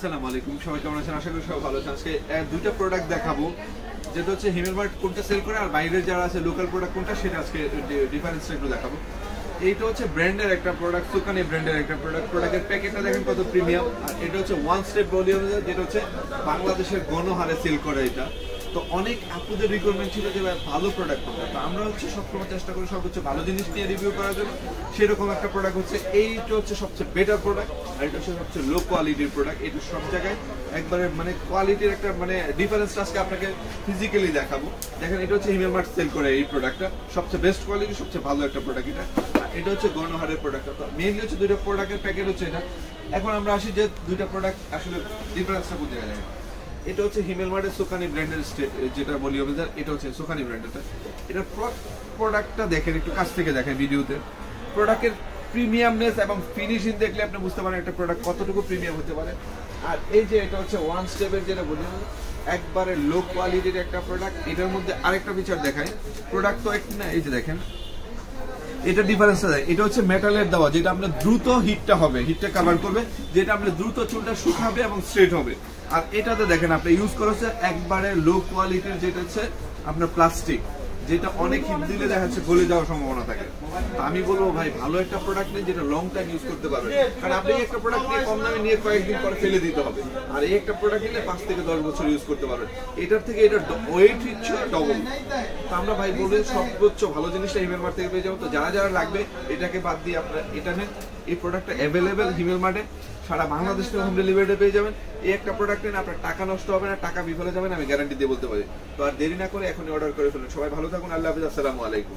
আসসালামু আলাইকুম, সবাই কেমন আছেন? আশা করি সবাই ভালো আছেন। আজকে দুইটা প্রোডাক্ট দেখাবো, যেটা হচ্ছে হিমেল মার্ট কোনটা সেল করে আর বাইরের যারা আছে লোকাল প্রোডাক্ট কোনটা, সেটা আজকে ডিফারেন্সটা একটু দেখাবো। এইটা হচ্ছে ব্র্যান্ডের একটা প্রোডাক্ট, সুকানি ব্র্যান্ডের একটা প্রোডাক্ট। প্রোডাক্টের প্যাকেটটা দেখেন কত প্রিমিয়াম। আর এটা হচ্ছে ওয়ান স্টেপ ভলিউম, যেটা হচ্ছে বাংলাদেশের গণহারে সেল করে। এটা তো অনেক আপুদের রিকোয়ারমেন্ট ছিল যে ভালো প্রোডাক্ট কোনটা, তো আমরা হচ্ছে সবসময় চেষ্টা করি সর্বোচ্চ ভালো জিনিস নিয়ে রিভিউ করার জন্য। সেরকম একটা প্রোডাক্ট হচ্ছে এইটা, হচ্ছে সবচেয়ে বেটার প্রোডাক্ট। আর এটা হচ্ছে সবচেয়ে লো কোয়ালিটির প্রোডাক্ট। এটা সব জায়গায় একবারে মানে কোয়ালিটির একটা মানে ডিফারেন্সটা আজকে আপনাকে ফিজিক্যালি দেখাবো। দেখেন, এটা হচ্ছে হিমেল মার্ট সেল করে এই প্রোডাক্টটা, সবচেয়ে বেস্ট কোয়ালিটি, সবচেয়ে ভালো একটা প্রোডাক্ট এটা। এটা হচ্ছে গণহারের প্রোডাক্ট। মেইনলি হচ্ছে দুইটা প্রোডাক্টের প্যাকেট হচ্ছে এটা। এখন আমরা আসি যে দুইটা প্রোডাক্ট আসলে ডিফারেন্সটা কোন জায়গায়। এটা হচ্ছে হিমেল মার্টের সুকানি ব্র্যান্ডের যেটা বলি হবে, এটা হচ্ছে সুকানি ব্র্যান্ডেরটা। এটা প্রোডাক্টটা দেখেন, একটু কাছ থেকে দেখেন ভিডিওতে। প্রোডাক্টের প্রিমিয়ামনেস এবং ফিনিশিং দেখলে আপনি বুঝতে পারেন একটা প্রোডাক্ট কতটুকু প্রিমিয়াম হতে পারে। আর এই যে এটা হচ্ছে ওয়ান স্টেপের যেটা বলি, একবারে লো কোয়ালিটির একটা প্রোডাক্ট। এটার মধ্যে আরেকটা ফিচার দেখায়, প্রোডাক্ট তো একটু না, এই যে দেখেন এটা ডিফারেন্সটা দেয়। এটা হচ্ছে মেটালের দেওয়া, যেটা আপনার দ্রুত হিটটা হবে, হিটটা কভার করবে, যেটা আপনার দ্রুত চুলটা শুকাবে এবং স্ট্রেট হবে। আর এটাতে দেখেন আপনি ইউজ করেছে একবারে লো কোয়ালিটির, যেটা হচ্ছে আপনার প্লাস্টিক, যেটা অনেক হিট দিলে দেখা যাচ্ছে গলে যাওয়ার সম্ভাবনা থাকে। আমি বলবো ভাই, ভালো একটা প্রোডাক্ট নেই যেটা লং টাইম ইউজ করতে পারবেন। কারণ আপনি একটা প্রোডাক্ট নিয়ে কম দামে নিয়ে কয়েকদিন পরে ফেলে দিতে হবে, আর এই একটা প্রোডাক্ট নিলে 5 থেকে 10 বছর ইউজ করতে পারবেন। এটার থেকে এটার ওয়েট হচ্ছে ডবল। তো আমরা ভাই বলে সর্বোচ্চ ভালো জিনিসটা হিমেল মার্ট থেকে পেয়ে যাবো। তো যারা যারা লাগবে এটাকে বাদ দিয়ে আপনারা এটা নেন। এই প্রোডাক্টটা অ্যাভেলেবেল হিমেল মার্টে, সারা বাংলাদেশ থেকে হোম ডেলিভারিতে পেয়ে যাবেন। এই একটা প্রোডাক্ট নেন, আপনার টাকা নষ্ট হবে না, টাকা বিফলে যাবেন, আমি গ্যারান্টি দিয়ে বলতে পারি। তো আর দেরি না করে এখনই অর্ডার করে ফেলুন। সবাই ভালো থাকুন, আল্লাহ হাফেজ, আসসালামু আলাইকুম।